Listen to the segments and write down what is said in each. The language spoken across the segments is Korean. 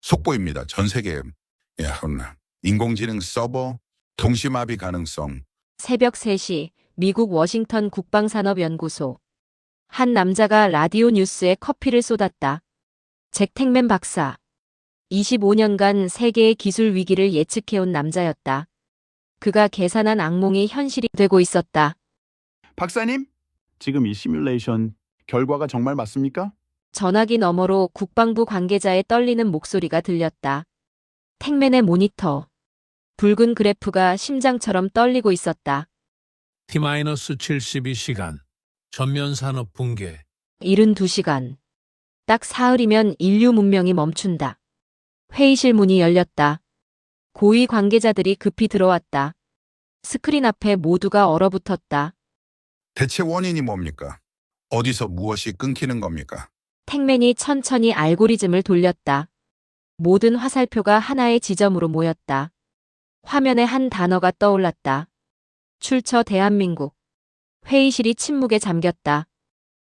속보입니다. 전 세계에 인공지능 서버 동시마비 가능성. 새벽 3시 미국 워싱턴 국방산업연구소. 한 남자가 라디오 뉴스에 커피를 쏟았다. 잭 탱맨 박사. 25년간 세계의 기술 위기를 예측해온 남자였다. 그가 계산한 악몽이 현실이 되고 있었다. 박사님, 지금 이 시뮬레이션 결과가 정말 맞습니까? 전화기 너머로 국방부 관계자의 떨리는 목소리가 들렸다. 탱맨의 모니터. 붉은 그래프가 심장처럼 떨리고 있었다. T-72시간. 전면 산업 붕괴. 72시간. 딱 사흘이면 인류 문명이 멈춘다. 회의실 문이 열렸다. 고위 관계자들이 급히 들어왔다. 스크린 앞에 모두가 얼어붙었다. 대체 원인이 뭡니까? 어디서 무엇이 끊기는 겁니까? 탱맨이 천천히 알고리즘을 돌렸다. 모든 화살표가 하나의 지점으로 모였다. 화면에 한 단어가 떠올랐다. 출처 대한민국. 회의실이 침묵에 잠겼다.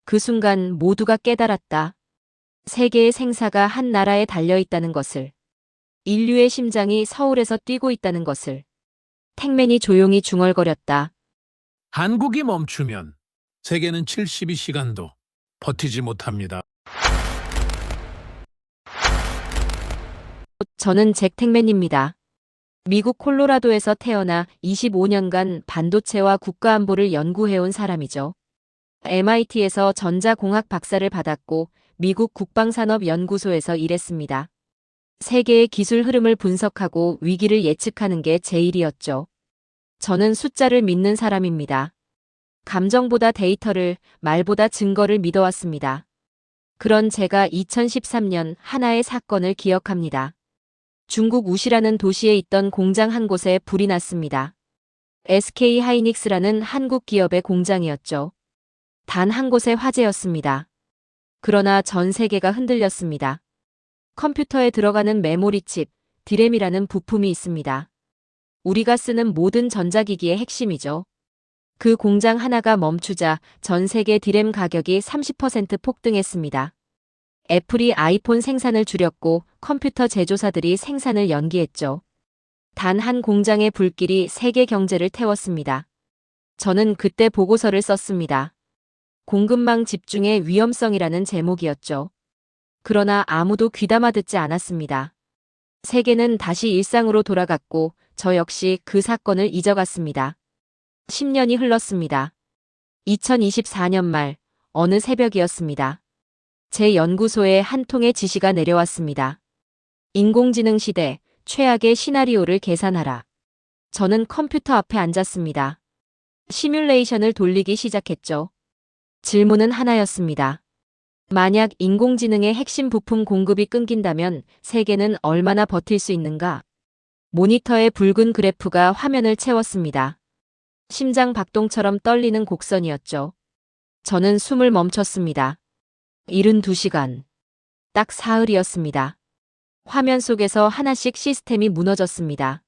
그 순간 모두가 깨달았다. 세계의 생사가 한 나라에 달려있다는 것을. 인류의 심장이 서울에서 뛰고 있다는 것을. 탱맨이 조용히 중얼거렸다. 한국이 멈추면 세계는 72시간도 버티지 못합니다. 저는 잭 탱맨입니다. 미국 콜로라도에서 태어나 25년간 반도체와 국가안보를 연구해온 사람이죠. MIT에서 전자공학 박사를 받았고 미국 국방산업연구소에서 일했습니다. 세계의 기술 흐름을 분석하고 위기를 예측하는 게 제 일이었죠. 저는 숫자를 믿는 사람입니다. 감정보다 데이터를, 말보다 증거를 믿어왔습니다. 그런 제가 2013년 하나의 사건을 기억합니다. 중국 우시라는 도시에 있던 공장 한 곳에 불이 났습니다. SK 하이닉스라는 한국 기업의 공장이었죠. 단 한 곳의 화재였습니다. 그러나 전 세계가 흔들렸습니다. 컴퓨터에 들어가는 메모리 칩, 디램이라는 부품이 있습니다. 우리가 쓰는 모든 전자기기의 핵심이죠. 그 공장 하나가 멈추자 전 세계 디램 가격이 30% 폭등했습니다. 애플이 아이폰 생산을 줄였고 컴퓨터 제조사들이 생산을 연기했죠. 단 한 공장의 불길이 세계 경제를 태웠습니다. 저는 그때 보고서를 썼습니다. 공급망 집중의 위험성이라는 제목이었죠. 그러나 아무도 귀담아 듣지 않았습니다. 세계는 다시 일상으로 돌아갔고 저 역시 그 사건을 잊어갔습니다. 10년이 흘렀습니다. 2024년 말 어느 새벽이었습니다. 제 연구소에 한 통의 지시가 내려왔습니다. 인공지능 시대 최악의 시나리오를 계산하라. 저는 컴퓨터 앞에 앉았습니다. 시뮬레이션을 돌리기 시작했죠. 질문은 하나였습니다. 만약 인공지능의 핵심 부품 공급이 끊긴다면 세계는 얼마나 버틸 수 있는가? 모니터의 붉은 그래프가 화면을 채웠습니다. 심장 박동처럼 떨리는 곡선이었죠. 저는 숨을 멈췄습니다. 72시간. 딱 사흘이었습니다. 화면 속에서 하나씩 시스템이 무너졌습니다.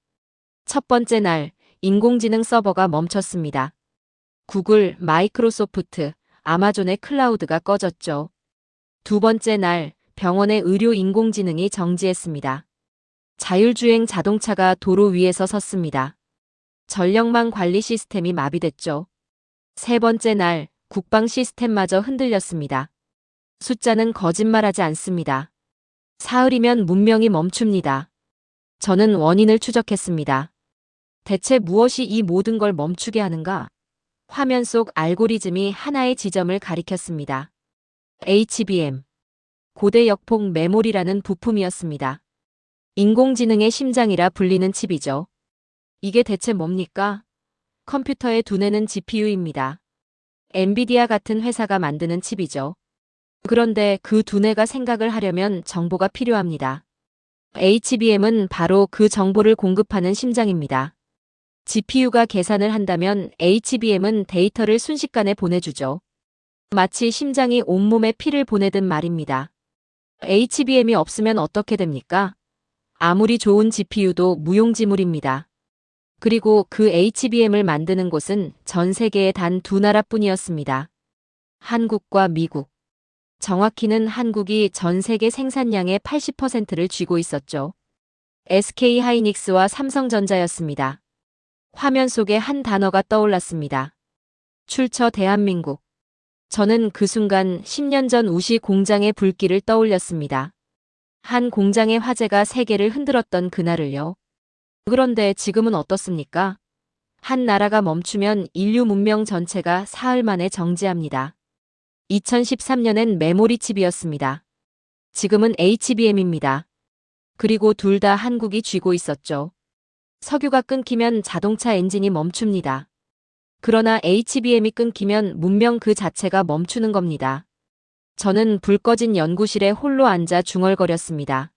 첫 번째 날, 인공지능 서버가 멈췄습니다. 구글, 마이크로소프트, 아마존의 클라우드가 꺼졌죠. 두 번째 날, 병원의 의료 인공지능이 정지했습니다. 자율주행 자동차가 도로 위에서 섰습니다. 전력망 관리 시스템이 마비됐죠. 세 번째 날, 국방 시스템마저 흔들렸습니다. 숫자는 거짓말하지 않습니다. 사흘이면 문명이 멈춥니다. 저는 원인을 추적했습니다. 대체 무엇이 이 모든 걸 멈추게 하는가? 화면 속 알고리즘이 하나의 지점을 가리켰습니다. HBM. 고대 역폭 메모리라는 부품이었습니다. 인공지능의 심장이라 불리는 칩이죠. 이게 대체 뭡니까? 컴퓨터의 두뇌는 GPU입니다. 엔비디아 같은 회사가 만드는 칩이죠. 그런데 그 두뇌가 생각을 하려면 정보가 필요합니다. HBM은 바로 그 정보를 공급하는 심장입니다. GPU가 계산을 한다면 HBM은 데이터를 순식간에 보내주죠. 마치 심장이 온몸에 피를 보내듯 말입니다. HBM이 없으면 어떻게 됩니까? 아무리 좋은 GPU도 무용지물입니다. 그리고 그 HBM을 만드는 곳은 전 세계에 단 두 나라뿐이었습니다. 한국과 미국. 정확히는 한국이 전 세계 생산량의 80%를 쥐고 있었죠. SK 하이닉스와 삼성전자였습니다. 화면 속에 한 단어가 떠올랐습니다. 출처 대한민국. 저는 그 순간 10년 전 우시 공장의 불길을 떠올렸습니다. 한 공장의 화재가 세계를 흔들었던 그날을요. 그런데 지금은 어떻습니까? 한 나라가 멈추면 인류 문명 전체가 사흘 만에 정지합니다. 2013년엔 메모리 칩이었습니다. 지금은 HBM입니다. 그리고 둘 다 한국이 쥐고 있었죠. 석유가 끊기면 자동차 엔진이 멈춥니다. 그러나 HBM이 끊기면 문명 그 자체가 멈추는 겁니다. 저는 불 꺼진 연구실에 홀로 앉아 중얼거렸습니다.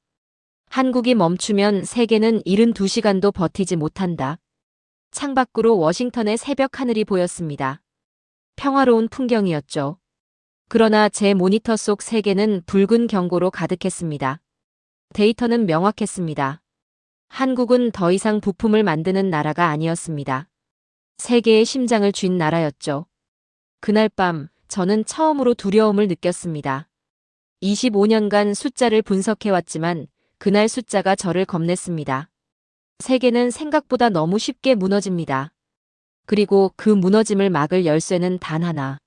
한국이 멈추면 세계는 72시간도 버티지 못한다. 창밖으로 워싱턴의 새벽 하늘이 보였습니다. 평화로운 풍경이었죠. 그러나 제 모니터 속 세계는 붉은 경고로 가득했습니다. 데이터는 명확했습니다. 한국은 더 이상 부품을 만드는 나라가 아니었습니다. 세계의 심장을 쥔 나라였죠. 그날 밤 저는 처음으로 두려움을 느꼈습니다. 25년간 숫자를 분석해왔지만 그날 숫자가 저를 겁냈습니다. 세계는 생각보다 너무 쉽게 무너집니다. 그리고 그 무너짐을 막을 열쇠는 단 하나.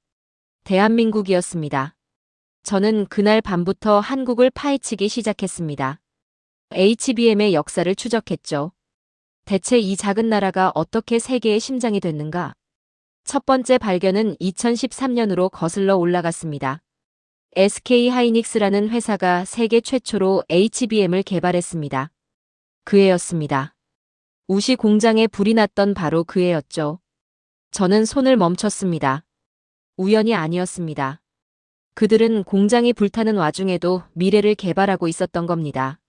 대한민국이었습니다. 저는 그날 밤부터 한국을 파헤치기 시작했습니다. HBM의 역사를 추적했죠. 대체 이 작은 나라가 어떻게 세계의 심장이 됐는가? 첫 번째 발견은 2013년으로 거슬러 올라갔습니다. SK 하이닉스라는 회사가 세계 최초로 HBM을 개발했습니다. 그 해였습니다. 우시 공장에 불이 났던 바로 그 해였죠. 저는 손을 멈췄습니다. 우연이 아니었습니다. 그들은 공장이 불타는 와중에도 미래를 개발하고 있었던 겁니다.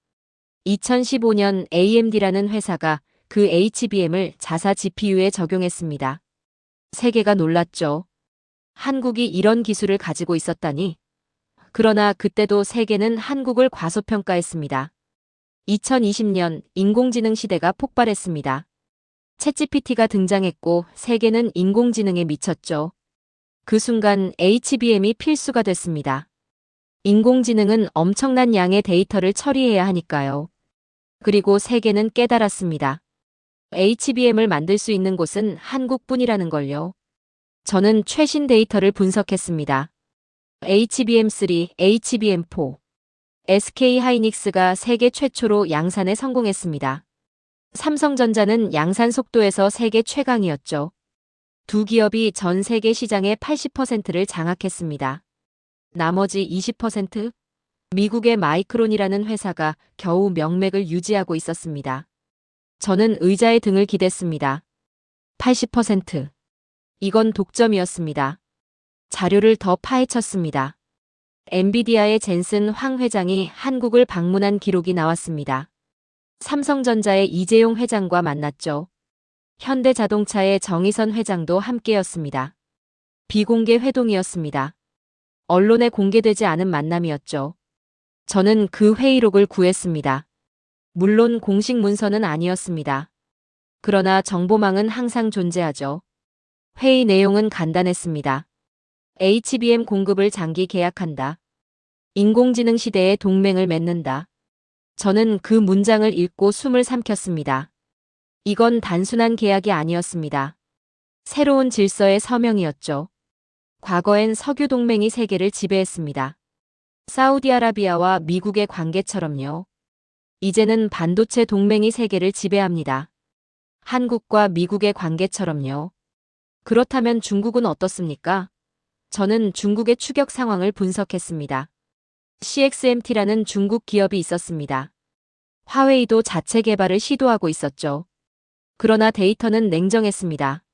2015년 AMD라는 회사가 그 HBM을 자사 GPU에 적용했습니다. 세계가 놀랐죠. 한국이 이런 기술을 가지고 있었다니. 그러나 그때도 세계는 한국을 과소평가했습니다. 2020년 인공지능 시대가 폭발했습니다. 챗GPT가 등장했고 세계는 인공지능에 미쳤죠. 그 순간 HBM이 필수가 됐습니다. 인공지능은 엄청난 양의 데이터를 처리해야 하니까요. 그리고 세계는 깨달았습니다. HBM을 만들 수 있는 곳은 한국뿐이라는 걸요. 저는 최신 데이터를 분석했습니다. HBM3, HBM4. SK 하이닉스가 세계 최초로 양산에 성공했습니다. 삼성전자는 양산 속도에서 세계 최강이었죠. 두 기업이 전 세계 시장의 80%를 장악했습니다. 나머지 20%? 미국의 마이크론이라는 회사가 겨우 명맥을 유지하고 있었습니다. 저는 의자에 등을 기댔습니다. 80%. 이건 독점이었습니다. 자료를 더 파헤쳤습니다. 엔비디아의 젠슨 황 회장이 한국을 방문한 기록이 나왔습니다. 삼성전자의 이재용 회장과 만났죠. 현대자동차의 정의선 회장도 함께였습니다. 비공개 회동이었습니다. 언론에 공개되지 않은 만남이었죠. 저는 그 회의록을 구했습니다. 물론 공식 문서는 아니었습니다. 그러나 정보망은 항상 존재하죠. 회의 내용은 간단했습니다. HBM 공급을 장기 계약한다. 인공지능 시대에 동맹을 맺는다. 저는 그 문장을 읽고 숨을 삼켰습니다. 이건 단순한 계약이 아니었습니다. 새로운 질서의 서명이었죠. 과거엔 석유 동맹이 세계를 지배했습니다. 사우디아라비아와 미국의 관계처럼요. 이제는 반도체 동맹이 세계를 지배합니다. 한국과 미국의 관계처럼요. 그렇다면 중국은 어떻습니까? 저는 중국의 추격 상황을 분석했습니다. CXMT라는 중국 기업이 있었습니다. 화웨이도 자체 개발을 시도하고 있었죠. 그러나 데이터는 냉정했습니다.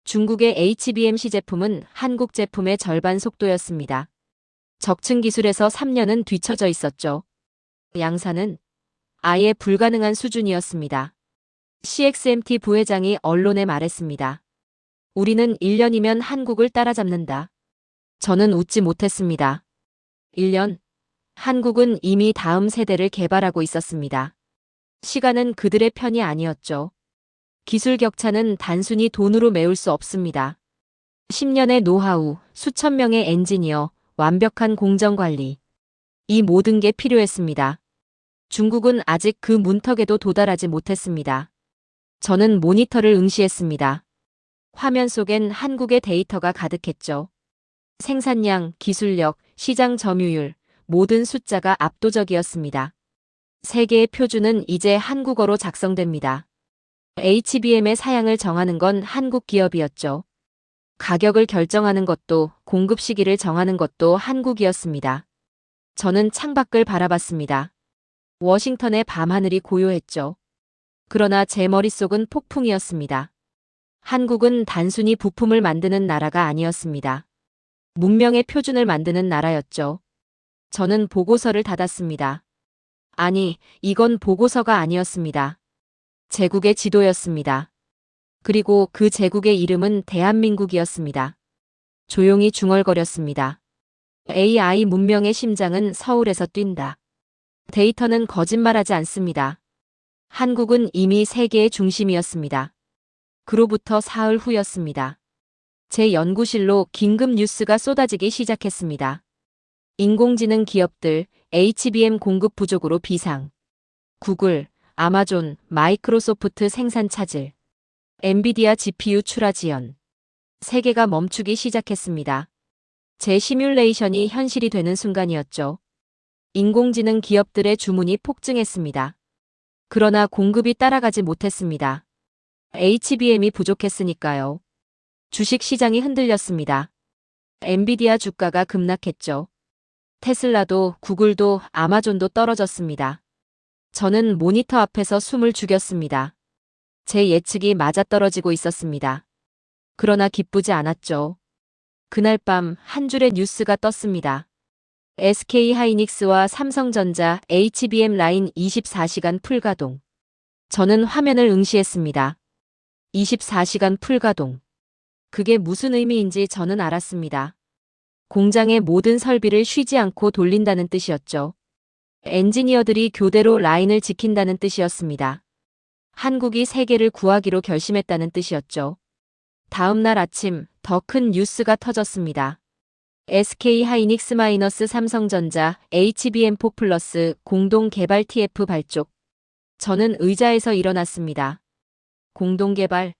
중국의 HBM 시제품은 한국 제품의 절반 속도였습니다. 적층 기술에서 3년은 뒤처져 있었죠. 양산은 아예 불가능한 수준이었습니다. CXMT 부회장이 언론에 말했습니다. 우리는 1년이면 한국을 따라잡는다. 저는 웃지 못했습니다. 1년? 한국은 이미 다음 세대를 개발하고 있었습니다. 시간은 그들의 편이 아니었죠. 기술 격차는 단순히 돈으로 메울 수 없습니다. 10년의 노하우, 수천 명의 엔지니어, 완벽한 공정관리. 이 모든 게 필요했습니다. 중국은 아직 그 문턱에도 도달하지 못했습니다. 저는 모니터를 응시했습니다. 화면 속엔 한국의 데이터가 가득했죠. 생산량, 기술력, 시장 점유율, 모든 숫자가 압도적이었습니다. 세계의 표준은 이제 한국어로 작성됩니다. HBM의 사양을 정하는 건 한국 기업이었죠. 가격을 결정하는 것도, 공급 시기를 정하는 것도 한국이었습니다. 저는 창밖을 바라봤습니다. 워싱턴의 밤하늘이 고요했죠. 그러나 제 머릿속은 폭풍이었습니다. 한국은 단순히 부품을 만드는 나라가 아니었습니다. 문명의 표준을 만드는 나라였죠. 저는 보고서를 닫았습니다. 아니, 이건 보고서가 아니었습니다. 제국의 지도였습니다. 그리고 그 제국의 이름은 대한민국이었습니다. 조용히 중얼거렸습니다. AI 문명의 심장은 서울에서 뛴다. 데이터는 거짓말하지 않습니다. 한국은 이미 세계의 중심이었습니다. 그로부터 사흘 후였습니다. 제 연구실로 긴급 뉴스가 쏟아지기 시작했습니다. 인공지능 기업들, HBM 공급 부족으로 비상. 구글, 아마존, 마이크로소프트 생산 차질. 엔비디아 GPU 출하 지연. 세계가 멈추기 시작했습니다. 제 시뮬레이션이 현실이 되는 순간이었죠. 인공지능 기업들의 주문이 폭증했습니다. 그러나 공급이 따라가지 못했습니다. HBM이 부족했으니까요. 주식 시장이 흔들렸습니다. 엔비디아 주가가 급락했죠. 테슬라도, 구글도, 아마존도 떨어졌습니다. 저는 모니터 앞에서 숨을 죽였습니다. 제 예측이 맞아떨어지고 있었습니다. 그러나 기쁘지 않았죠. 그날 밤 한 줄의 뉴스가 떴습니다. SK하이닉스와 삼성전자 HBM 라인 24시간 풀가동. 저는 화면을 응시했습니다. 24시간 풀가동. 그게 무슨 의미인지 저는 알았습니다. 공장의 모든 설비를 쉬지 않고 돌린다는 뜻이었죠. 엔지니어들이 교대로 라인을 지킨다는 뜻이었습니다. 한국이 세계를 구하기로 결심했다는 뜻이었죠. 다음 날 아침 더 큰 뉴스가 터졌습니다. SK하이닉스 삼성전자 HBM4 플러스 공동 개발 TF 발족. 저는 의자에서 일어났습니다. 공동 개발?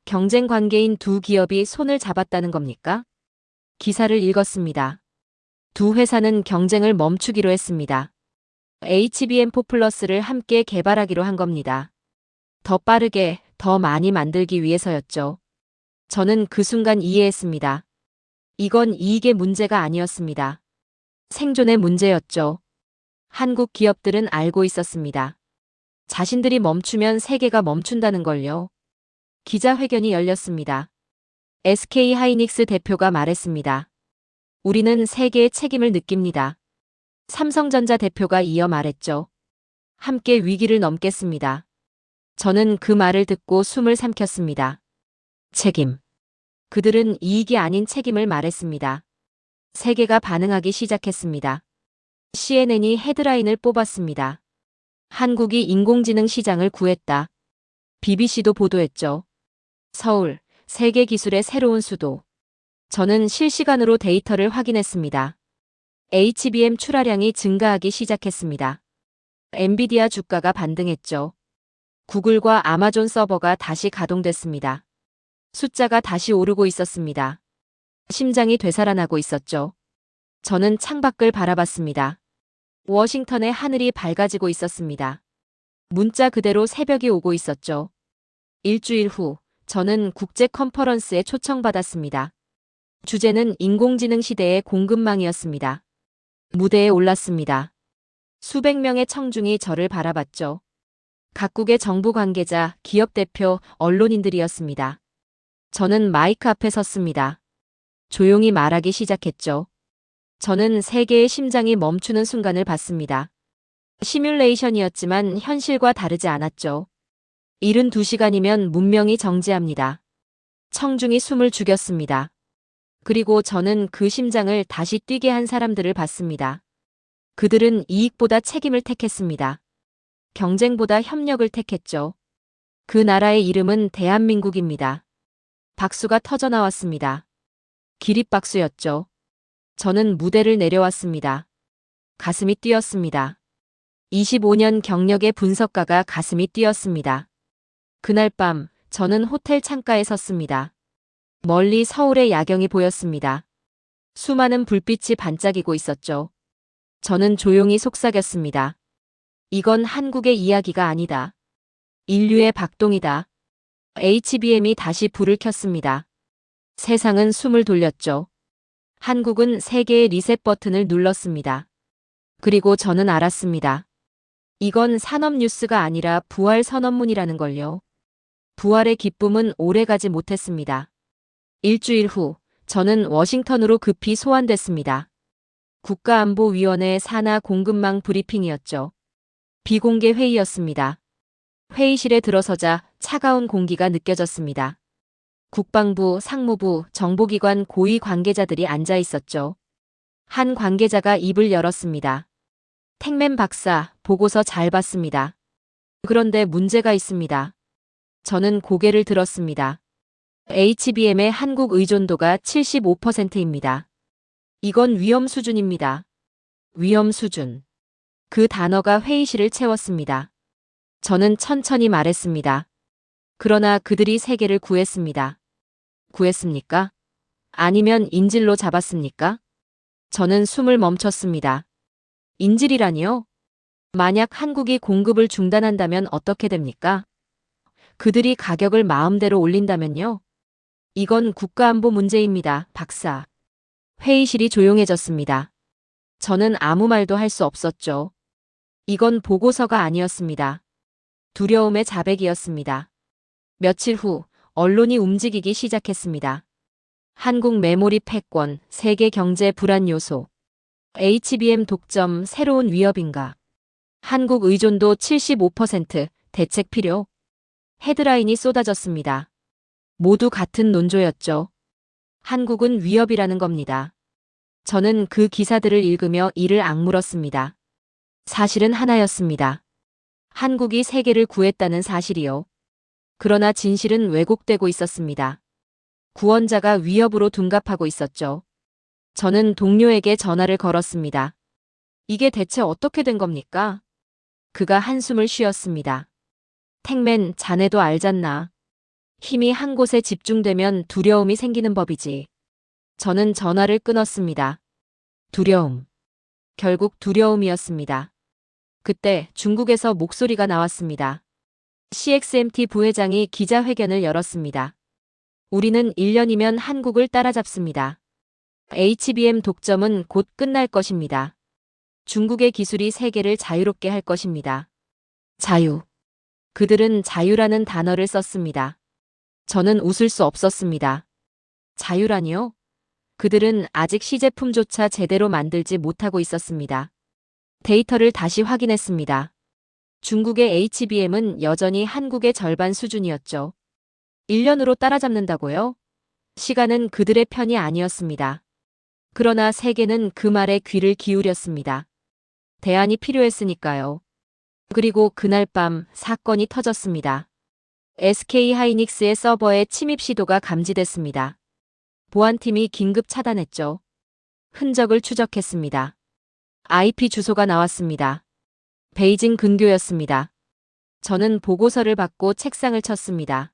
경쟁 관계인 두 기업이 손을 잡았다는 겁니까? 기사를 읽었습니다. 두 회사는 경쟁을 멈추기로 했습니다. HBM4 플러스를 함께 개발하기로 한 겁니다. 더 빠르게, 더 많이 만들기 위해서였죠. 저는 그 순간 이해했습니다. 이건 이익의 문제가 아니었습니다. 생존의 문제였죠. 한국 기업들은 알고 있었습니다. 자신들이 멈추면 세계가 멈춘다는 걸요. 기자회견이 열렸습니다. SK하이닉스 대표가 말했습니다. 우리는 세계의 책임을 느낍니다. 삼성전자 대표가 이어 말했죠. 함께 위기를 넘겠습니다. 저는 그 말을 듣고 숨을 삼켰습니다. 책임. 그들은 이익이 아닌 책임을 말했습니다. 세계가 반응하기 시작했습니다. CNN이 헤드라인을 뽑았습니다. 한국이 인공지능 시장을 구했다. BBC도 보도했죠. 서울, 세계 기술의 새로운 수도. 저는 실시간으로 데이터를 확인했습니다. HBM 출하량이 증가하기 시작했습니다. 엔비디아 주가가 반등했죠. 구글과 아마존 서버가 다시 가동됐습니다. 숫자가 다시 오르고 있었습니다. 심장이 되살아나고 있었죠. 저는 창밖을 바라봤습니다. 워싱턴의 하늘이 밝아지고 있었습니다. 문자 그대로 새벽이 오고 있었죠. 일주일 후, 저는 국제 컨퍼런스에 초청받았습니다. 주제는 인공지능 시대의 공급망이었습니다. 무대에 올랐습니다. 수백 명의 청중이 저를 바라봤죠. 각국의 정부 관계자, 기업 대표, 언론인들이었습니다. 저는 마이크 앞에 섰습니다. 조용히 말하기 시작했죠. 저는 세계의 심장이 멈추는 순간을 봤습니다. 시뮬레이션이었지만 현실과 다르지 않았죠. 72시간이면 문명이 정지합니다. 청중이 숨을 죽였습니다. 그리고 저는 그 심장을 다시 뛰게 한 사람들을 봤습니다. 그들은 이익보다 책임을 택했습니다. 경쟁보다 협력을 택했죠. 그 나라의 이름은 대한민국입니다. 박수가 터져나왔습니다. 기립박수였죠. 저는 무대를 내려왔습니다. 가슴이 뛰었습니다. 25년 경력의 분석가가 가슴이 뛰었습니다. 그날 밤 저는 호텔 창가에 섰습니다. 멀리 서울의 야경이 보였습니다. 수많은 불빛이 반짝이고 있었죠. 저는 조용히 속삭였습니다. 이건 한국의 이야기가 아니다. 인류의 박동이다. HBM이 다시 불을 켰습니다. 세상은 숨을 돌렸죠. 한국은 세계의 리셋 버튼을 눌렀습니다. 그리고 저는 알았습니다. 이건 산업 뉴스가 아니라 부활 선언문이라는 걸요. 부활의 기쁨은 오래가지 못했습니다. 일주일 후 저는 워싱턴으로 급히 소환됐습니다. 국가안보위원회 산하 공급망 브리핑이었죠. 비공개 회의였습니다. 회의실에 들어서자 차가운 공기가 느껴졌습니다. 국방부, 상무부, 정보기관 고위 관계자들이 앉아 있었죠. 한 관계자가 입을 열었습니다. 택맨 박사, 보고서 잘 봤습니다. 그런데 문제가 있습니다. 저는 고개를 들었습니다. HBM의 한국 의존도가 75%입니다. 이건 위험 수준입니다. 위험 수준. 그 단어가 회의실을 채웠습니다. 저는 천천히 말했습니다. 그러나 그들이 세계를 구했습니다. 구했습니까? 아니면 인질로 잡았습니까? 저는 숨을 멈췄습니다. 인질이라니요? 만약 한국이 공급을 중단한다면 어떻게 됩니까? 그들이 가격을 마음대로 올린다면요? 이건 국가안보 문제입니다, 박사. 회의실이 조용해졌습니다. 저는 아무 말도 할 수 없었죠. 이건 보고서가 아니었습니다. 두려움의 자백이었습니다. 며칠 후 언론이 움직이기 시작했습니다. 한국 메모리 패권, 세계 경제 불안 요소, HBM 독점 새로운 위협인가, 한국 의존도 75%, 대책 필요. 헤드라인이 쏟아졌습니다. 모두 같은 논조였죠. 한국은 위협이라는 겁니다. 저는 그 기사들을 읽으며 이를 악물었습니다. 사실은 하나였습니다. 한국이 세계를 구했다는 사실이요. 그러나 진실은 왜곡되고 있었습니다. 구원자가 위협으로 둔갑하고 있었죠. 저는 동료에게 전화를 걸었습니다. 이게 대체 어떻게 된 겁니까? 그가 한숨을 쉬었습니다. 택맨, 자네도 알잖나. 힘이 한 곳에 집중되면 두려움이 생기는 법이지. 저는 전화를 끊었습니다. 두려움. 결국 두려움이었습니다. 그때 중국에서 목소리가 나왔습니다. CXMT 부회장이 기자회견을 열었습니다. 우리는 1년이면 한국을 따라잡습니다. HBM 독점은 곧 끝날 것입니다. 중국의 기술이 세계를 자유롭게 할 것입니다. 자유. 그들은 자유라는 단어를 썼습니다. 저는 웃을 수 없었습니다. 자유라니요? 그들은 아직 시제품조차 제대로 만들지 못하고 있었습니다. 데이터를 다시 확인했습니다. 중국의 HBM은 여전히 한국의 절반 수준이었죠. 1년으로 따라잡는다고요? 시간은 그들의 편이 아니었습니다. 그러나 세계는 그 말에 귀를 기울였습니다. 대안이 필요했으니까요. 그리고 그날 밤 사건이 터졌습니다. SK 하이닉스의 서버에 침입 시도가 감지됐습니다. 보안팀이 긴급 차단했죠. 흔적을 추적했습니다. IP 주소가 나왔습니다. 베이징 근교였습니다. 저는 보고서를 받고 책상을 쳤습니다.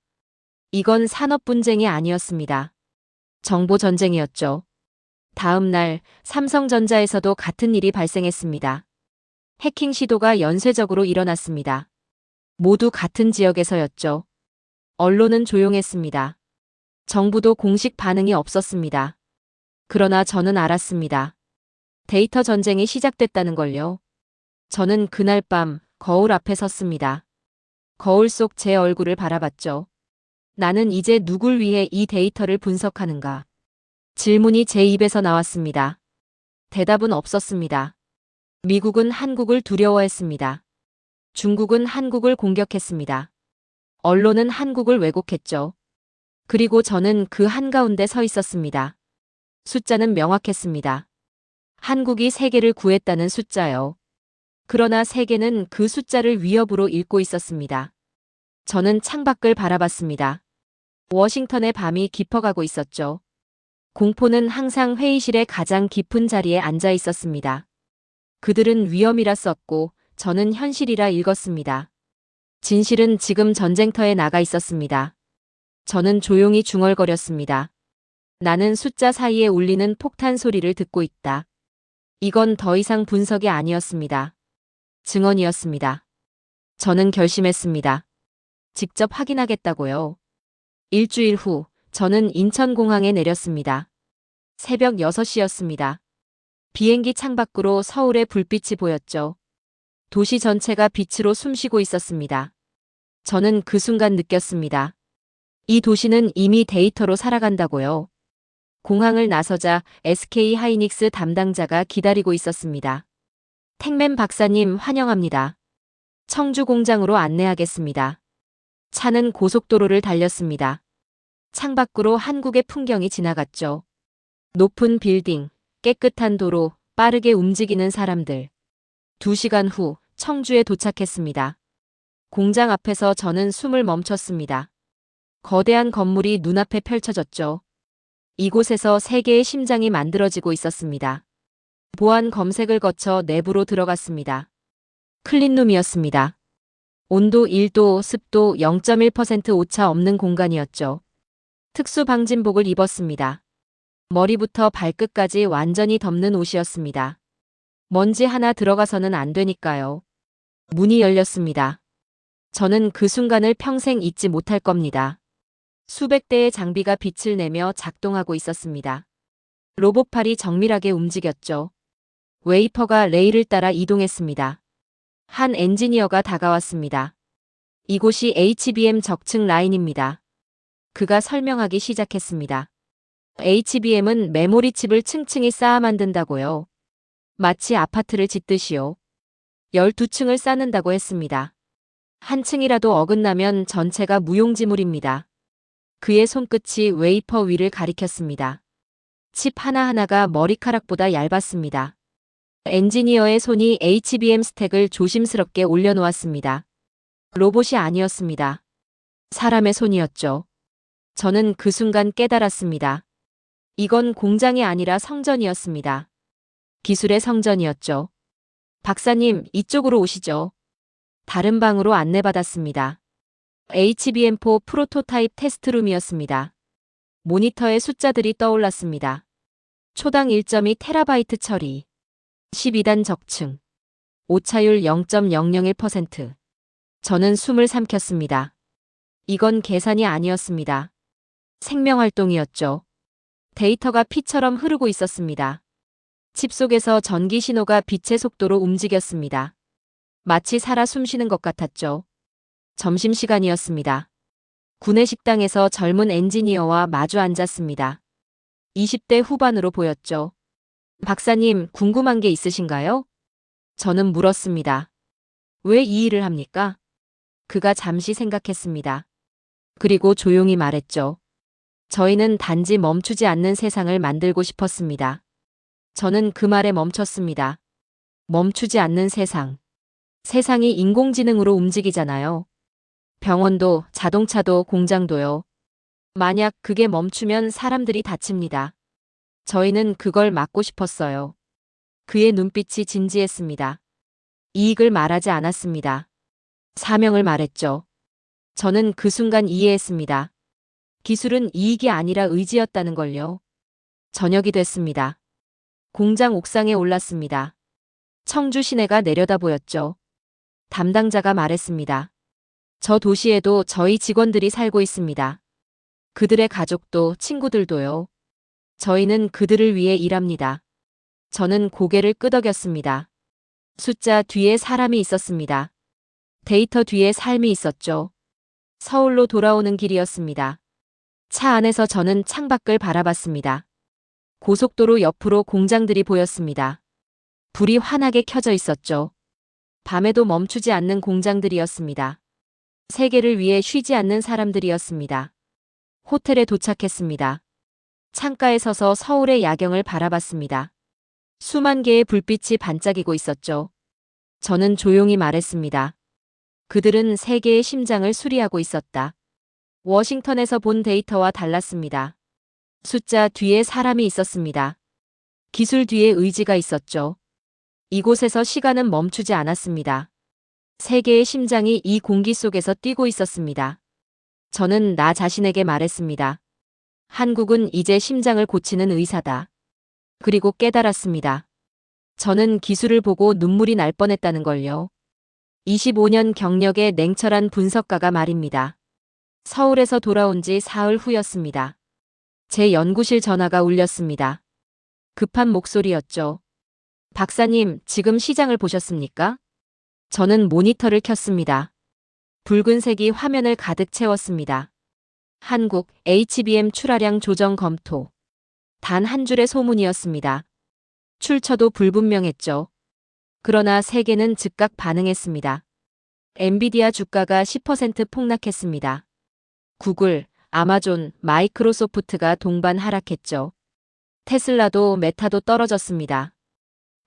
이건 산업 분쟁이 아니었습니다. 정보 전쟁이었죠. 다음 날 삼성전자에서도 같은 일이 발생했습니다. 해킹 시도가 연쇄적으로 일어났습니다. 모두 같은 지역에서였죠. 언론은 조용했습니다. 정부도 공식 반응이 없었습니다. 그러나 저는 알았습니다. 데이터 전쟁이 시작됐다는 걸요. 저는 그날 밤 거울 앞에 섰습니다. 거울 속 제 얼굴을 바라봤죠. 나는 이제 누굴 위해 이 데이터를 분석하는가? 질문이 제 입에서 나왔습니다. 대답은 없었습니다. 미국은 한국을 두려워했습니다. 중국은 한국을 공격했습니다. 언론은 한국을 왜곡했죠. 그리고 저는 그 한가운데 서 있었습니다. 숫자는 명확했습니다. 한국이 세계를 구했다는 숫자요. 그러나 세계는 그 숫자를 위협으로 읽고 있었습니다. 저는 창밖을 바라봤습니다. 워싱턴의 밤이 깊어가고 있었죠. 공포는 항상 회의실의 가장 깊은 자리에 앉아 있었습니다. 그들은 위험이라 썼고 저는 현실이라 읽었습니다. 진실은 지금 전쟁터에 나가 있었습니다. 저는 조용히 중얼거렸습니다. 나는 숫자 사이에 울리는 폭탄 소리를 듣고 있다. 이건 더 이상 분석이 아니었습니다. 증언이었습니다. 저는 결심했습니다. 직접 확인하겠다고요. 일주일 후 저는 인천공항에 내렸습니다. 새벽 6시였습니다. 비행기 창밖으로 서울의 불빛이 보였죠. 도시 전체가 빛으로 숨쉬고 있었습니다. 저는 그 순간 느꼈습니다. 이 도시는 이미 데이터로 살아간다고요. 공항을 나서자 SK 하이닉스 담당자가 기다리고 있었습니다. 택맨 박사님 환영합니다. 청주 공장으로 안내하겠습니다. 차는 고속도로를 달렸습니다. 창밖으로 한국의 풍경이 지나갔죠. 높은 빌딩, 깨끗한 도로, 빠르게 움직이는 사람들. 2시간 후 청주에 도착했습니다. 공장 앞에서 저는 숨을 멈췄습니다. 거대한 건물이 눈앞에 펼쳐졌죠. 이곳에서 세계의 심장이 만들어지고 있었습니다. 보안 검색을 거쳐 내부로 들어갔습니다. 클린룸이었습니다. 온도 1도, 습도 0.1% 오차 없는 공간이었죠. 특수 방진복을 입었습니다. 머리부터 발끝까지 완전히 덮는 옷이었습니다. 먼지 하나 들어가서는 안 되니까요. 문이 열렸습니다. 저는 그 순간을 평생 잊지 못할 겁니다. 수백 대의 장비가 빛을 내며 작동하고 있었습니다. 로봇팔이 정밀하게 움직였죠. 웨이퍼가 레일을 따라 이동했습니다. 한 엔지니어가 다가왔습니다. 이곳이 HBM 적층 라인입니다. 그가 설명하기 시작했습니다. HBM은 메모리 칩을 층층이 쌓아 만든다고요. 마치 아파트를 짓듯이요. 12층을 쌓는다고 했습니다. 한 층이라도 어긋나면 전체가 무용지물입니다. 그의 손끝이 웨이퍼 위를 가리켰습니다. 칩 하나하나가 머리카락보다 얇았습니다. 엔지니어의 손이 HBM 스택을 조심스럽게 올려놓았습니다. 로봇이 아니었습니다. 사람의 손이었죠. 저는 그 순간 깨달았습니다. 이건 공장이 아니라 성전이었습니다. 기술의 성전이었죠. 박사님, 이쪽으로 오시죠. 다른 방으로 안내받았습니다. HBM4 프로토타입 테스트룸이었습니다. 모니터에 숫자들이 떠올랐습니다. 초당 1.2 테라바이트 처리. 12단 적층. 오차율 0.001%. 저는 숨을 삼켰습니다. 이건 계산이 아니었습니다. 생명활동이었죠. 데이터가 피처럼 흐르고 있었습니다. 칩 속에서 전기 신호가 빛의 속도로 움직였습니다. 마치 살아 숨쉬는 것 같았죠. 점심시간이었습니다. 구내 식당에서 젊은 엔지니어와 마주 앉았습니다. 20대 후반으로 보였죠. 박사님, 궁금한 게 있으신가요? 저는 물었습니다. 왜 이 일을 합니까? 그가 잠시 생각했습니다. 그리고 조용히 말했죠. 저희는 단지 멈추지 않는 세상을 만들고 싶었습니다. 저는 그 말에 멈췄습니다. 멈추지 않는 세상. 세상이 인공지능으로 움직이잖아요. 병원도, 자동차도, 공장도요. 만약 그게 멈추면 사람들이 다칩니다. 저희는 그걸 막고 싶었어요. 그의 눈빛이 진지했습니다. 이익을 말하지 않았습니다. 사명을 말했죠. 저는 그 순간 이해했습니다. 기술은 이익이 아니라 의지였다는 걸요. 저녁이 됐습니다. 공장 옥상에 올랐습니다. 청주 시내가 내려다 보였죠. 담당자가 말했습니다. 저 도시에도 저희 직원들이 살고 있습니다. 그들의 가족도 친구들도요. 저희는 그들을 위해 일합니다. 저는 고개를 끄덕였습니다. 숫자 뒤에 사람이 있었습니다. 데이터 뒤에 삶이 있었죠. 서울로 돌아오는 길이었습니다. 차 안에서 저는 창밖을 바라봤습니다. 고속도로 옆으로 공장들이 보였습니다. 불이 환하게 켜져 있었죠. 밤에도 멈추지 않는 공장들이었습니다. 세계를 위해 쉬지 않는 사람들이었습니다. 호텔에 도착했습니다. 창가에 서서 서울의 야경을 바라봤습니다. 수만 개의 불빛이 반짝이고 있었죠. 저는 조용히 말했습니다. 그들은 세계의 심장을 수리하고 있었다. 워싱턴에서 본 데이터와 달랐습니다. 숫자 뒤에 사람이 있었습니다. 기술 뒤에 의지가 있었죠. 이곳에서 시간은 멈추지 않았습니다. 세계의 심장이 이 공기 속에서 뛰고 있었습니다. 저는 나 자신에게 말했습니다. 한국은 이제 심장을 고치는 의사다. 그리고 깨달았습니다. 저는 기술을 보고 눈물이 날 뻔했다는 걸요. 25년 경력의 냉철한 분석가가 말입니다. 서울에서 돌아온 지 사흘 후였습니다. 제 연구실 전화가 울렸습니다. 급한 목소리였죠. 박사님, 지금 시장을 보셨습니까? 저는 모니터를 켰습니다. 붉은색이 화면을 가득 채웠습니다. 한국 HBM 출하량 조정 검토. 단 한 줄의 소문이었습니다. 출처도 불분명했죠. 그러나 세계는 즉각 반응했습니다. 엔비디아 주가가 10% 폭락했습니다. 구글, 아마존, 마이크로소프트가 동반 하락했죠. 테슬라도 메타도 떨어졌습니다.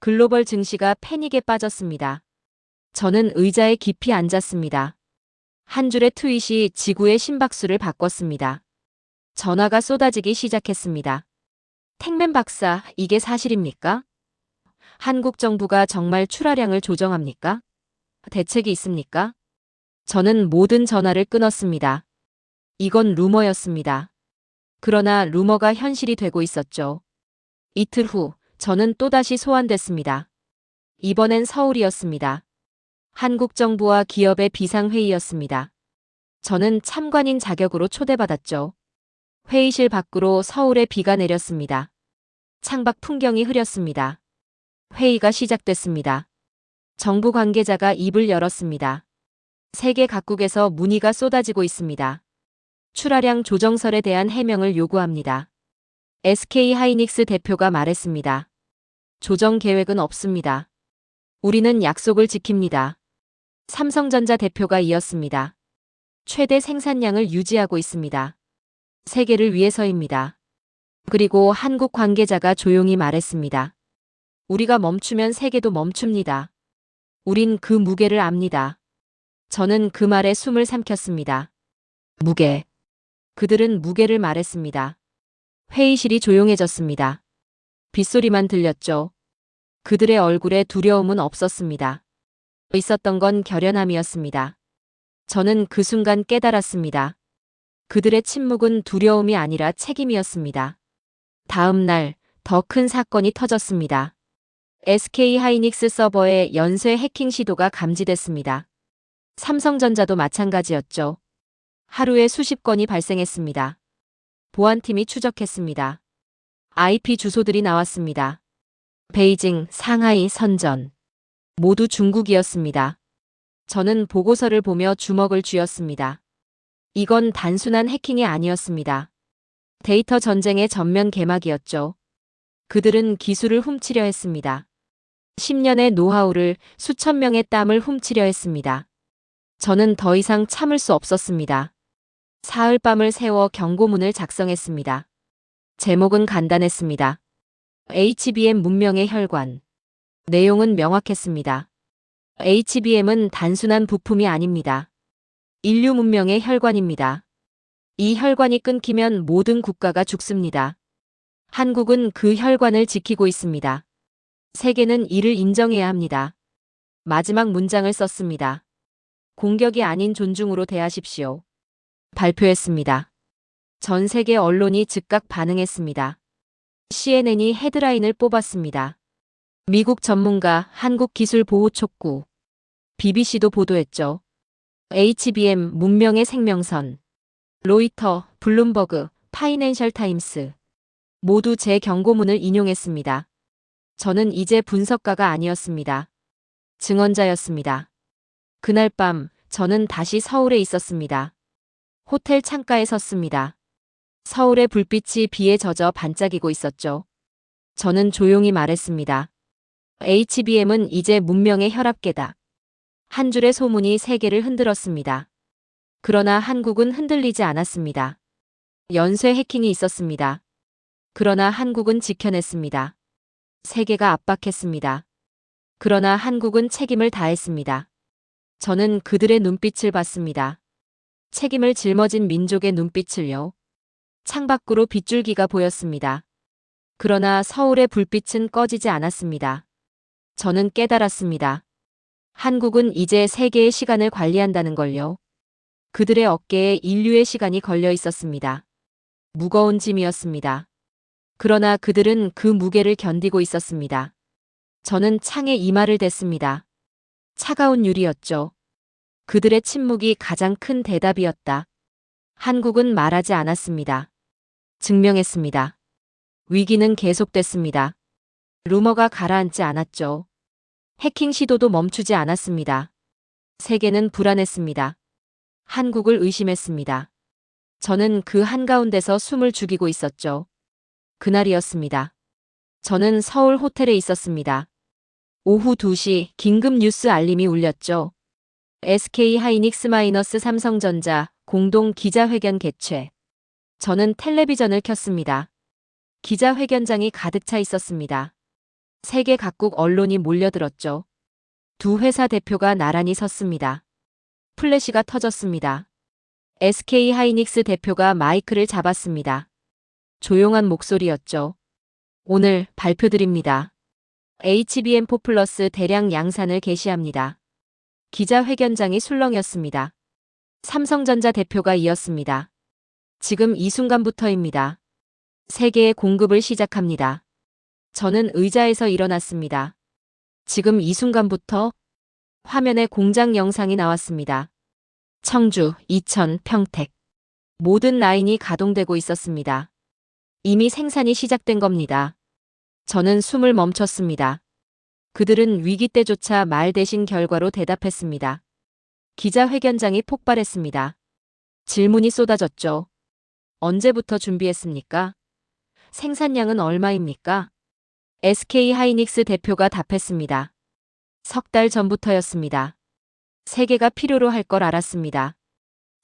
글로벌 증시가 패닉에 빠졌습니다. 저는 의자에 깊이 앉았습니다. 한 줄의 트윗이 지구의 심박수를 바꿨습니다. 전화가 쏟아지기 시작했습니다. 택맨 박사, 이게 사실입니까? 한국 정부가 정말 출하량을 조정합니까? 대책이 있습니까? 저는 모든 전화를 끊었습니다. 이건 루머였습니다. 그러나 루머가 현실이 되고 있었죠. 이틀 후, 저는 또다시 소환됐습니다. 이번엔 서울이었습니다. 한국 정부와 기업의 비상회의였습니다. 저는 참관인 자격으로 초대받았죠. 회의실 밖으로 서울에 비가 내렸습니다. 창밖 풍경이 흐렸습니다. 회의가 시작됐습니다. 정부 관계자가 입을 열었습니다. 세계 각국에서 문의가 쏟아지고 있습니다. 출하량 조정설에 대한 해명을 요구합니다. SK하이닉스 대표가 말했습니다. 조정 계획은 없습니다. 우리는 약속을 지킵니다. 삼성전자 대표가 이었습니다. 최대 생산량을 유지하고 있습니다. 세계를 위해서입니다. 그리고 한국 관계자가 조용히 말했습니다. 우리가 멈추면 세계도 멈춥니다. 우린 그 무게를 압니다. 저는 그 말에 숨을 삼켰습니다. 무게. 그들은 무게를 말했습니다. 회의실이 조용해졌습니다. 빗소리만 들렸죠. 그들의 얼굴에 두려움은 없었습니다. 있었던 건 결연함이었습니다. 저는 그 순간 깨달았습니다. 그들의 침묵은 두려움이 아니라 책임이었습니다. 다음 날, 더 큰 사건이 터졌습니다. SK하이닉스 서버의 연쇄 해킹 시도가 감지됐습니다. 삼성전자도 마찬가지였죠. 하루에 수십 건이 발생했습니다. 보안팀이 추적했습니다. IP 주소들이 나왔습니다. 베이징, 상하이, 선전. 모두 중국이었습니다. 저는 보고서를 보며 주먹을 쥐었습니다. 이건 단순한 해킹이 아니었습니다. 데이터 전쟁의 전면 개막이었죠. 그들은 기술을 훔치려 했습니다. 10년의 노하우를 수천 명의 땀을 훔치려 했습니다. 저는 더 이상 참을 수 없었습니다. 사흘 밤을 새워 경고문을 작성했습니다. 제목은 간단했습니다. HBM 문명의 혈관. 내용은 명확했습니다. HBM은 단순한 부품이 아닙니다. 인류 문명의 혈관입니다. 이 혈관이 끊기면 모든 국가가 죽습니다. 한국은 그 혈관을 지키고 있습니다. 세계는 이를 인정해야 합니다. 마지막 문장을 썼습니다. 공격이 아닌 존중으로 대하십시오. 발표했습니다. 전 세계 언론이 즉각 반응했습니다. CNN이 헤드라인을 뽑았습니다. 미국 전문가 한국 기술 보호 촉구. BBC도 보도했죠. HBM 문명의 생명선. 로이터, 블룸버그, 파이낸셜 타임스. 모두 제 경고문을 인용했습니다. 저는 이제 분석가가 아니었습니다. 증언자였습니다. 그날 밤 저는 다시 서울에 있었습니다. 호텔 창가에 섰습니다. 서울의 불빛이 비에 젖어 반짝이고 있었죠. 저는 조용히 말했습니다. HBM은 이제 문명의 혈압계다. 한 줄의 소문이 세계를 흔들었습니다. 그러나 한국은 흔들리지 않았습니다. 연쇄 해킹이 있었습니다. 그러나 한국은 지켜냈습니다. 세계가 압박했습니다. 그러나 한국은 책임을 다했습니다. 저는 그들의 눈빛을 봤습니다. 책임을 짊어진 민족의 눈빛을요. 창밖으로 빗줄기가 보였습니다. 그러나 서울의 불빛은 꺼지지 않았습니다. 저는 깨달았습니다. 한국은 이제 세계의 시간을 관리한다는 걸요. 그들의 어깨에 인류의 시간이 걸려 있었습니다. 무거운 짐이었습니다. 그러나 그들은 그 무게를 견디고 있었습니다. 저는 창에 이마를 댔습니다. 차가운 유리였죠. 그들의 침묵이 가장 큰 대답이었다. 한국은 말하지 않았습니다. 증명했습니다. 위기는 계속됐습니다. 루머가 가라앉지 않았죠. 해킹 시도도 멈추지 않았습니다. 세계는 불안했습니다. 한국을 의심했습니다. 저는 그 한가운데서 숨을 죽이고 있었죠. 그날이었습니다. 저는 서울 호텔에 있었습니다. 오후 2시 긴급 뉴스 알림이 울렸죠. SK 하이닉스 삼성전자 공동 기자회견 개최. 저는 텔레비전을 켰습니다. 기자회견장이 가득 차 있었습니다. 세계 각국 언론이 몰려들었죠. 두 회사 대표가 나란히 섰습니다. 플래시가 터졌습니다. SK 하이닉스 대표가 마이크를 잡았습니다. 조용한 목소리였죠. 오늘 발표드립니다. HBM4 플러스 대량 양산을 개시합니다. 기자회견장이 술렁였습니다. 삼성전자 대표가 이었습니다. 지금 이 순간부터입니다. 세계의 공급을 시작합니다. 저는 의자에서 일어났습니다. 지금 이 순간부터 화면에 공장 영상이 나왔습니다. 청주, 이천, 평택. 모든 라인이 가동되고 있었습니다. 이미 생산이 시작된 겁니다. 저는 숨을 멈췄습니다. 그들은 위기 때조차 말 대신 결과로 대답했습니다. 기자회견장이 폭발했습니다. 질문이 쏟아졌죠. 언제부터 준비했습니까? 생산량은 얼마입니까? SK 하이닉스 대표가 답했습니다. 석 달 전부터였습니다. 세계가 필요로 할 걸 알았습니다.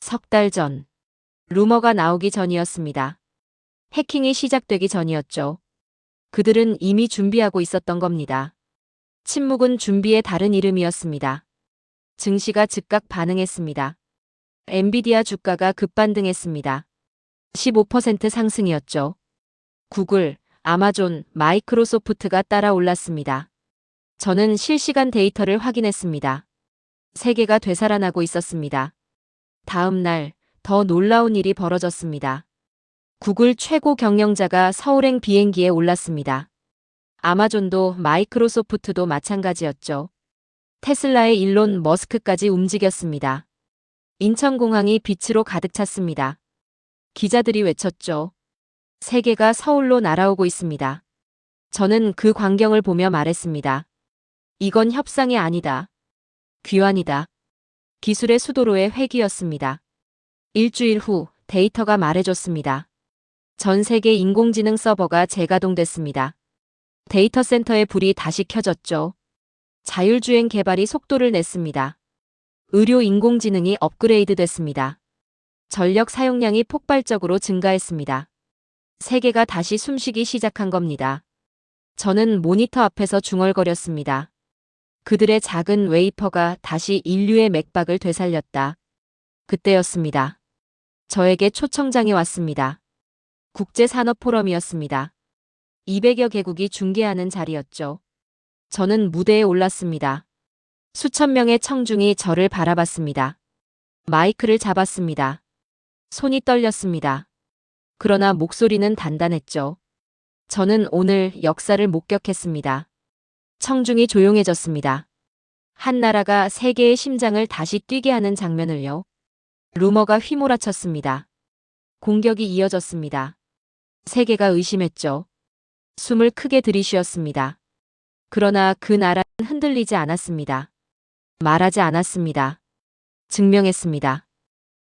석 달 전. 루머가 나오기 전이었습니다. 해킹이 시작되기 전이었죠. 그들은 이미 준비하고 있었던 겁니다. 침묵은 준비의 다른 이름이었습니다. 증시가 즉각 반응했습니다. 엔비디아 주가가 급반등했습니다. 15% 상승이었죠. 구글, 아마존, 마이크로소프트가 따라 올랐습니다. 저는 실시간 데이터를 확인했습니다. 세계가 되살아나고 있었습니다. 다음 날, 더 놀라운 일이 벌어졌습니다. 구글 최고 경영자가 서울행 비행기에 올랐습니다. 아마존도 마이크로소프트도 마찬가지였죠. 테슬라의 일론 머스크까지 움직였습니다. 인천공항이 빛으로 가득 찼습니다. 기자들이 외쳤죠. 세계가 서울로 날아오고 있습니다. 저는 그 광경을 보며 말했습니다. 이건 협상이 아니다. 귀환이다. 기술의 수도로의 회귀였습니다. 일주일 후 데이터가 말해줬습니다. 전 세계 인공지능 서버가 재가동됐습니다. 데이터 센터의 불이 다시 켜졌죠. 자율주행 개발이 속도를 냈습니다. 의료 인공지능이 업그레이드 됐습니다. 전력 사용량이 폭발적으로 증가했습니다. 세계가 다시 숨쉬기 시작한 겁니다. 저는 모니터 앞에서 중얼거렸습니다. 그들의 작은 웨이퍼가 다시 인류의 맥박을 되살렸다. 그때였습니다. 저에게 초청장이 왔습니다. 국제산업포럼이었습니다. 200여 개국이 중계하는 자리였죠. 저는 무대에 올랐습니다. 수천 명의 청중이 저를 바라봤습니다. 마이크를 잡았습니다. 손이 떨렸습니다. 그러나 목소리는 단단했죠. 저는 오늘 역사를 목격했습니다. 청중이 조용해졌습니다. 한 나라가 세계의 심장을 다시 뛰게 하는 장면을요. 루머가 휘몰아쳤습니다. 공격이 이어졌습니다. 세계가 의심했죠. 숨을 크게 들이쉬었습니다. 그러나 그 나라는 흔들리지 않았습니다. 말하지 않았습니다. 증명했습니다.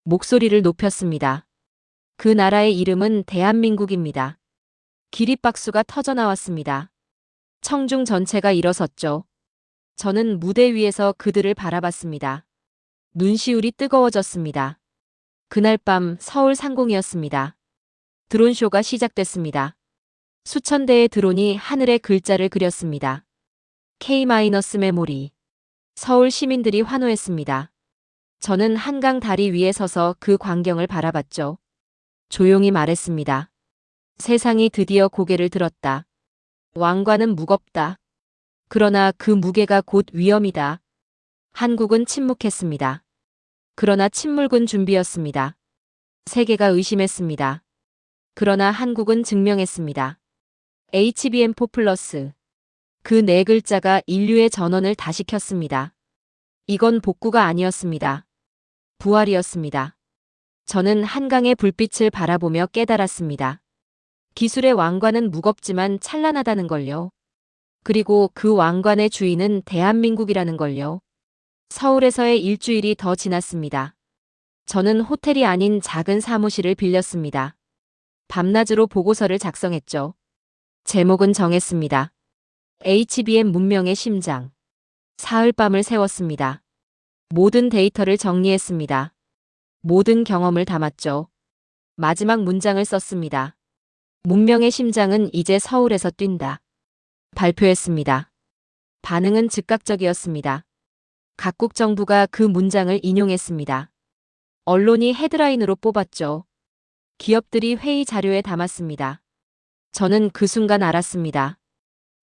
목소리를 높였습니다. 그 나라의 이름은 대한민국입니다. 기립박수가 터져나왔습니다. 청중 전체가 일어섰죠. 저는 무대 위에서 그들을 바라봤습니다. 눈시울이 뜨거워졌습니다. 그날 밤 서울 상공이었습니다. 드론쇼가 시작됐습니다. 수천 대의 드론이 하늘에 글자를 그렸습니다. K-메모리. 서울 시민들이 환호했습니다. 저는 한강 다리 위에 서서 그 광경을 바라봤죠. 조용히 말했습니다. 세상이 드디어 고개를 들었다. 왕관은 무겁다. 그러나 그 무게가 곧 위험이다. 한국은 침묵했습니다. 그러나 침묵은 준비였습니다. 세계가 의심했습니다. 그러나 한국은 증명했습니다. HBM4+. 그 네 글자가 인류의 전원을 다시 켰습니다. 이건 복구가 아니었습니다. 부활이었습니다. 저는 한강의 불빛을 바라보며 깨달았습니다. 기술의 왕관은 무겁지만 찬란하다는 걸요. 그리고 그 왕관의 주인은 대한민국이라는 걸요. 서울에서의 일주일이 더 지났습니다. 저는 호텔이 아닌 작은 사무실을 빌렸습니다. 밤낮으로 보고서를 작성했죠. 제목은 정했습니다. HBM 문명의 심장. 사흘밤을 세웠습니다. 모든 데이터를 정리했습니다. 모든 경험을 담았죠. 마지막 문장을 썼습니다. 문명의 심장은 이제 서울에서 뛴다. 발표했습니다. 반응은 즉각적이었습니다. 각국 정부가 그 문장을 인용했습니다. 언론이 헤드라인으로 뽑았죠. 기업들이 회의 자료에 담았습니다. 저는 그 순간 알았습니다.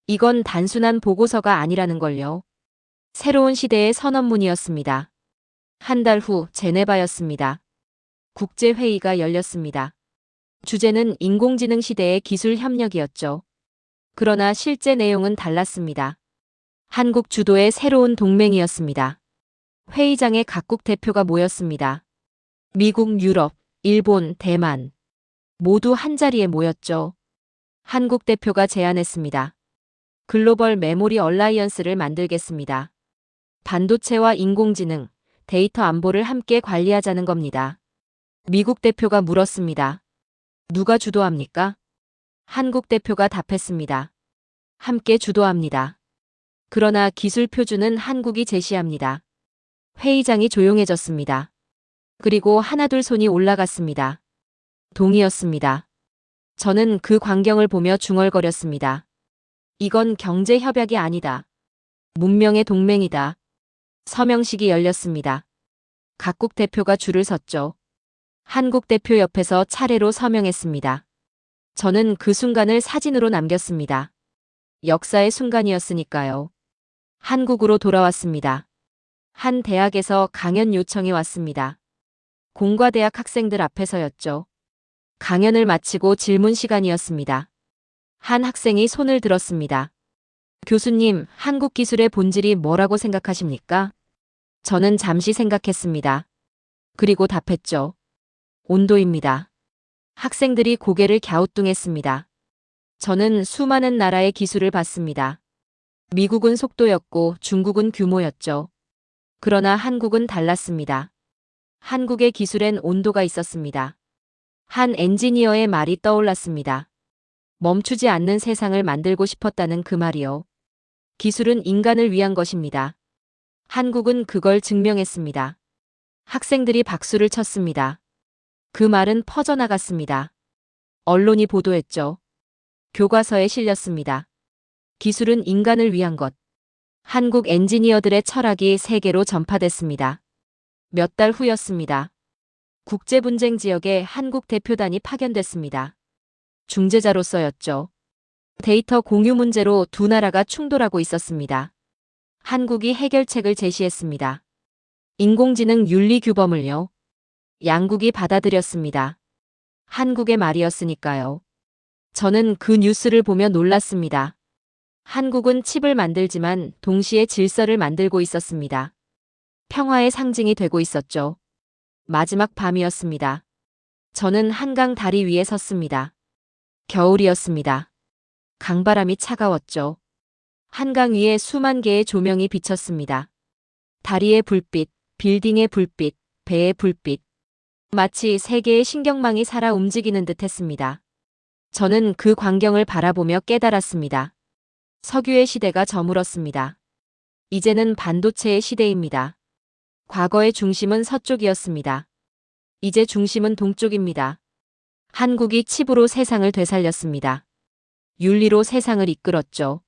이건 단순한 보고서가 아니라는 걸요. 새로운 시대의 선언문이었습니다. 한 달 후 제네바였습니다. 국제회의가 열렸습니다. 주제는 인공지능 시대의 기술 협력이었죠. 그러나 실제 내용은 달랐습니다. 한국 주도의 새로운 동맹이었습니다. 회의장에 각국 대표가 모였습니다. 미국, 유럽, 일본, 대만. 모두 한자리에 모였죠. 한국 대표가 제안했습니다. 글로벌 메모리 얼라이언스를 만들겠습니다. 반도체와 인공지능, 데이터 안보를 함께 관리하자는 겁니다. 미국 대표가 물었습니다. 누가 주도합니까? 한국 대표가 답했습니다. 함께 주도합니다. 그러나 기술 표준은 한국이 제시합니다. 회의장이 조용해졌습니다. 그리고 하나둘 손이 올라갔습니다. 동의였습니다. 저는 그 광경을 보며 중얼거렸습니다. 이건 경제 협약이 아니다. 문명의 동맹이다. 서명식이 열렸습니다. 각국 대표가 줄을 섰죠. 한국 대표 옆에서 차례로 서명했습니다. 저는 그 순간을 사진으로 남겼습니다. 역사의 순간이었으니까요. 한국으로 돌아왔습니다. 한 대학에서 강연 요청이 왔습니다. 공과대학 학생들 앞에서였죠. 강연을 마치고 질문 시간이었습니다. 한 학생이 손을 들었습니다. 교수님, 한국 기술의 본질이 뭐라고 생각하십니까? 저는 잠시 생각했습니다. 그리고 답했죠. 온도입니다. 학생들이 고개를 갸우뚱했습니다. 저는 수많은 나라의 기술을 봤습니다. 미국은 속도였고 중국은 규모였죠. 그러나 한국은 달랐습니다. 한국의 기술엔 온도가 있었습니다. 한 엔지니어의 말이 떠올랐습니다. 멈추지 않는 세상을 만들고 싶었다는 그 말이요. 기술은 인간을 위한 것입니다. 한국은 그걸 증명했습니다. 학생들이 박수를 쳤습니다. 그 말은 퍼져나갔습니다. 언론이 보도했죠. 교과서에 실렸습니다. 기술은 인간을 위한 것. 한국 엔지니어들의 철학이 세계로 전파됐습니다. 몇 달 후였습니다. 국제분쟁 지역에 한국 대표단이 파견됐습니다. 중재자로서였죠. 데이터 공유 문제로 두 나라가 충돌하고 있었습니다. 한국이 해결책을 제시했습니다. 인공지능 윤리 규범을요. 양국이 받아들였습니다. 한국의 말이었으니까요. 저는 그 뉴스를 보며 놀랐습니다. 한국은 칩을 만들지만 동시에 질서를 만들고 있었습니다. 평화의 상징이 되고 있었죠. 마지막 밤이었습니다. 저는 한강 다리 위에 섰습니다. 겨울이었습니다. 강바람이 차가웠죠. 한강 위에 수만 개의 조명이 비쳤습니다. 다리의 불빛, 빌딩의 불빛, 배의 불빛. 마치 세계의 신경망이 살아 움직이는 듯 했습니다. 저는 그 광경을 바라보며 깨달았습니다. 석유의 시대가 저물었습니다. 이제는 반도체의 시대입니다. 과거의 중심은 서쪽이었습니다. 이제 중심은 동쪽입니다. 한국이 칩으로 세상을 되살렸습니다. 윤리로 세상을 이끌었죠.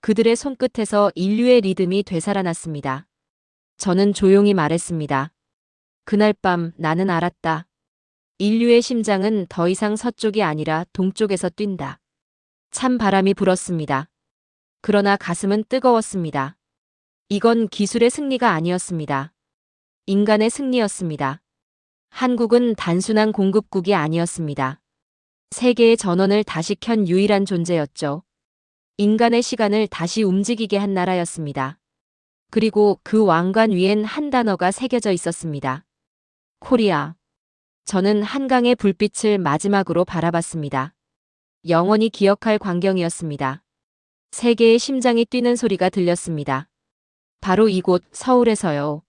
그들의 손끝에서 인류의 리듬이 되살아났습니다. 저는 조용히 말했습니다. 그날 밤 나는 알았다. 인류의 심장은 더 이상 서쪽이 아니라 동쪽에서 뛴다. 찬 바람이 불었습니다. 그러나 가슴은 뜨거웠습니다. 이건 기술의 승리가 아니었습니다. 인간의 승리였습니다. 한국은 단순한 공급국이 아니었습니다. 세계의 전원을 다시 켠 유일한 존재였죠. 인간의 시간을 다시 움직이게 한 나라였습니다. 그리고 그 왕관 위엔 한 단어가 새겨져 있었습니다. 코리아. 저는 한강의 불빛을 마지막으로 바라봤습니다. 영원히 기억할 광경이었습니다. 세계의 심장이 뛰는 소리가 들렸습니다. 바로 이곳 서울에서요.